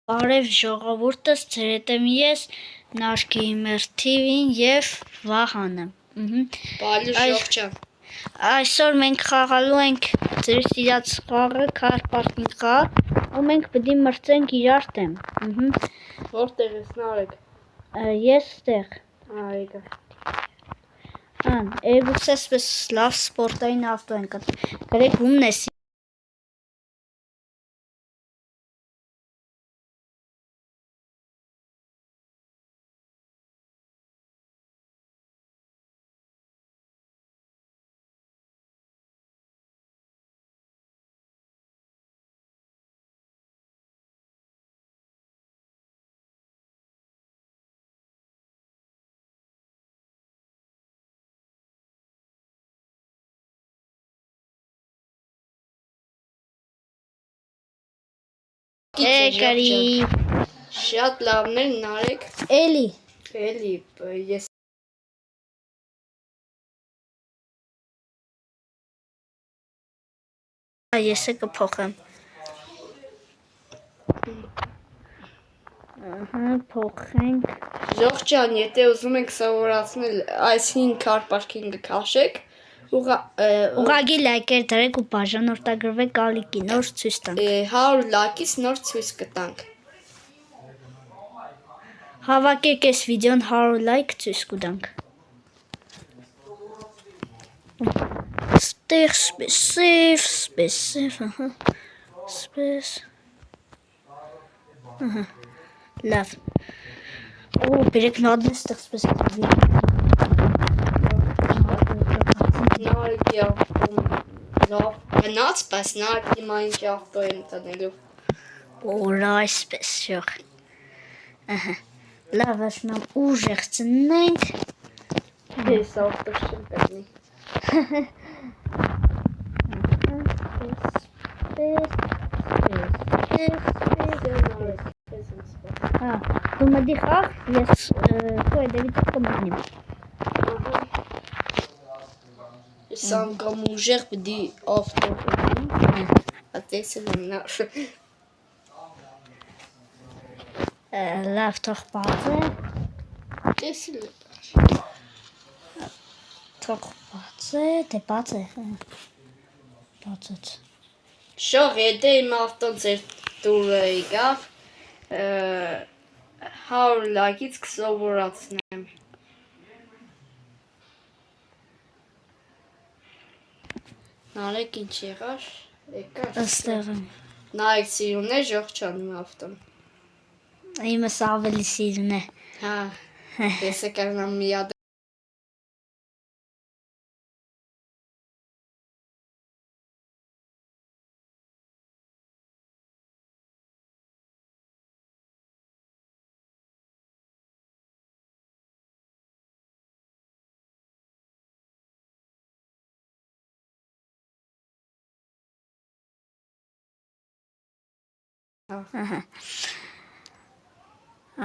Բարև ժողովուրդս, ձեր հետ եմ ես, Նաշկի Մերթիվին և Վահանը։ Բարև ժողջան։ Այսօր մենք խաղալու ենք ձեր սիրած խաղը, Car Parking խաղ, ու մենք պիտի մրցենք իրար դեմ։ Որտեղ ես Նարեկ։ Ես ստեղ։ Եկա։ Երբուս էսպես լավ սպորտային ավտո ենք։ Գրեք ումն ես։ Կարի։ Շատ լավներ Նարեկ։ Էլի։ Ես Ես կփոխեմ։ Փոխենք։ Ժողջան, եթե ուզում եք սովորացնել այս 5 Car Parking-ը քաշեք, ուղղակի լայքեր դրեք ու բաժանորդագրվեք ալիքի, նոր ցույց տանք։ 100 լայքից նոր ցույց կտանք։ Հավաքեք այս վիդեոն 100 լայք ցույց կտանք։ Ստեղ սպեսիվ, սպես։ Լավ։ Բերեք նոդն ստեղ սպեսիվ։ Նարեկի ավտոն լավ գնաց, բայց Նարեկի ինչ ավտո են տնելու։ Օր այսպես շող։ Լավ, ասում ուժեղ ծնենք։ Ես ավտո չեմ տնի։ Դու մտի խաղ, ես քո հետևից կմտնեմ։ Ես անգամ ուժեղ պիտի ավտո տնի։ Ատեսել եմ նար։ Լավ, թող բաց է։ Տեսել եմ։ Թող բաց է, դե բաց է։ Բացած։ Շող, եթե իմ ավտոն ձեր տուրը եկավ, 100 լայքից կսովորացնեմ։ Նարեկ ինչ եղար, եկար։ Աստեղ եմ։ Նարեկ սիրուն է ժողջան իմ ավտոն։ Իմս ավելի սիրուն է։ Հա, ես եկարնամ միադ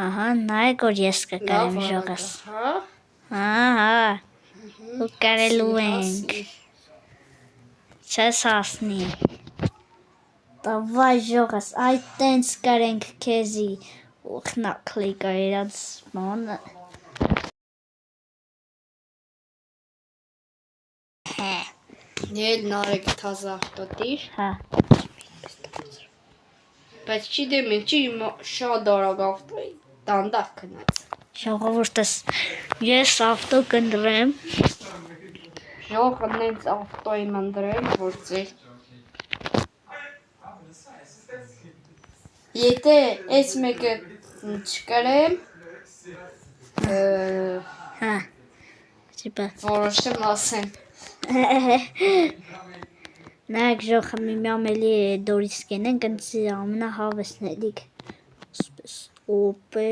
Ահա, նայեք որ ես կկարեմ ժողս։ Ահա, ու կարելու ենք։ Չես հասնի։ Դավայ ժողս, այդ տենց կարենք քեզի։ Ուխնա կլիկա իրաց բանը։ Ել Նարեկ թազա ավտոտիր։ Հա։ Բայց չի դեմ չի շատ արագ ավտոյի դանդաղ գնաց։ Ժողովուրդս, ես ավտո կնդրեմ։ Ժողը նենց ավտոյի մնդրել, որ ձեր։ Եթե այս մեկը չկրեմ, Հա։ Չիպա։ որոշեմ ասեմ։ Նայեք ժողը միմյամ էլի դորից կենենք ընցի ամնա հավեսնելիք։ Սպես օպ է։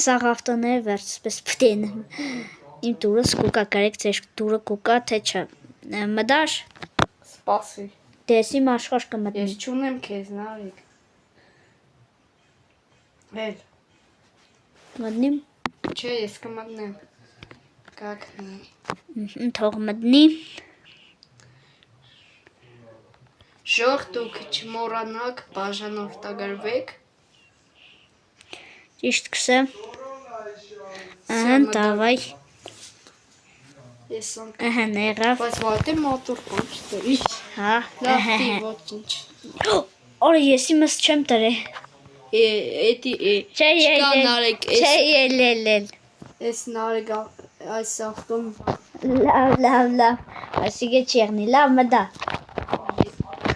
Սաղ ավտոները վերջ սպես պտենեմ։ Իմ տուրս կուկա կարեք ձեր տուրը կուկա թե չէ։ Մդար։ Սպասի։ Դես իմ աշխարհ կմտնեմ։ Ես չունեմ քեզ Նարեկ։ Էլ։ Մտնիմ։ Չէ, ես կմտնեմ։ Կակնի։ Թող մտնի։ Ժող դուք չմոռանաք բաժանորդագրվեք Ճիշտ կսեմ։ Ահա, դավայ։ Ես ոնք։ Ահա, եղավ։ Բայց վայտե մոտոր կան չտերիշ։ Հա, Լավ դի ոչինչ։ Օր ես իմս չեմ տրե։ Էդի Չէ, չկա նարեկ, Չէ, ելել։ էս նարեկ այս ավտոն Լավ։ Այսիգե չի եղնի, լավ մտա։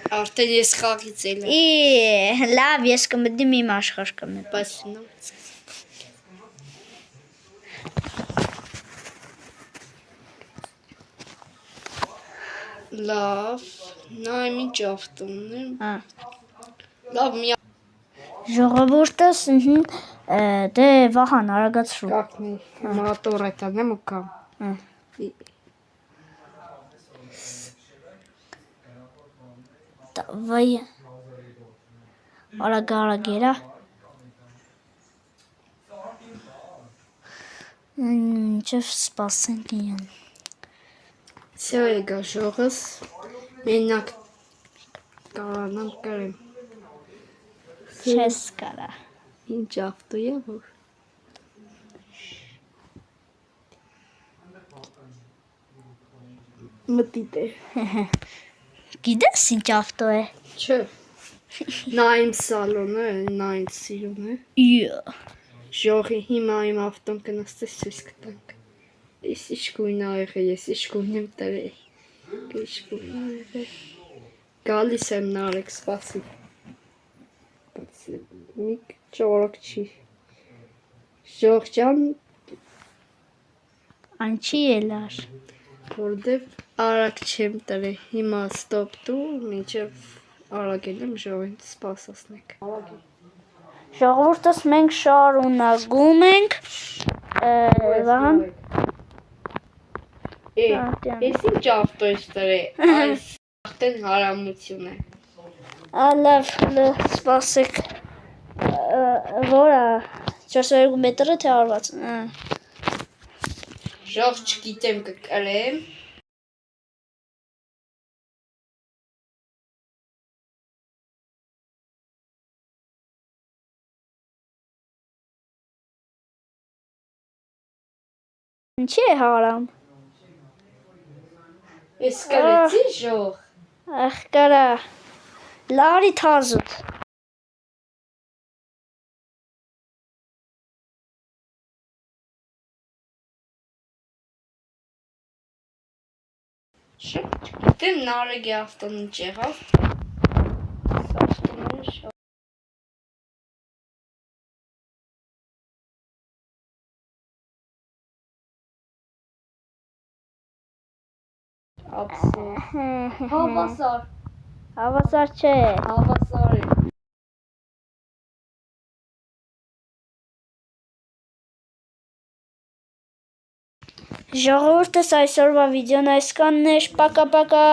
արդեն ես խաղից էլ եմ, Լավ, ես կմտեմ իմ աշխարհ կմտեմ։ բայց նո։ Լավ, նայեմ ինչ ավտոնն է։ Հա։ Լավ, մի Ժողովուրդս, դե Վահան արագացրու։ կակնի մոտոր է տանեմ ու կամ։ Հա։ Давай. Արագ երա։ Ինչև սպասենք իրեն։ Всё, եկա ժողս, մենակ կարանամ կարեմ։ Չես կարա։ Ինչ ավտո է որ։ Մտիտ է։ Գիտես ինչ ավտո է։ Չէ։ Նա իմ սալոնը է, նա ինձ սիրում է։ Ժողի հիմա իմ ավտոն կնստես ցույց կտանք։ Ես ինչ գույն ա եղել, ես ինչ գույն եմ տրել։ Ինչ գույն ա եղել։ Գալիս եմ նարեկ, սպասի։ Բայց մի ճորոք չի։ Ժող ջան, Անչի ելար։ որտեվ արագ չեմ տրել։ Հիմա ստոպ դու, մինչև արագ եմ ժողին սպասացնեք։ Ժողովուրդս մենք շարունակում ենք։ Վահան։ Ես ինչ ավտո ես տրել, այս արդեն հարամություն է։ Լավ, սպասեք։ Որը 402 մետրը թե արված։ Ժող չգիտեմ կկրեմ։ Ինչի է հարամ։ Ես կրեցի ժող։ Ախ կարա։ Լարի թազուտ։ Չգիտեմ նարեգի ավտոն ինչ եղավ։ Ավտոները շատ Ափսոս։ Հավասար։ Հավասար չէ։ Հավասար է։ Ժողովուրդս այսօրվա վիդեոն այսքանն էր, պակա։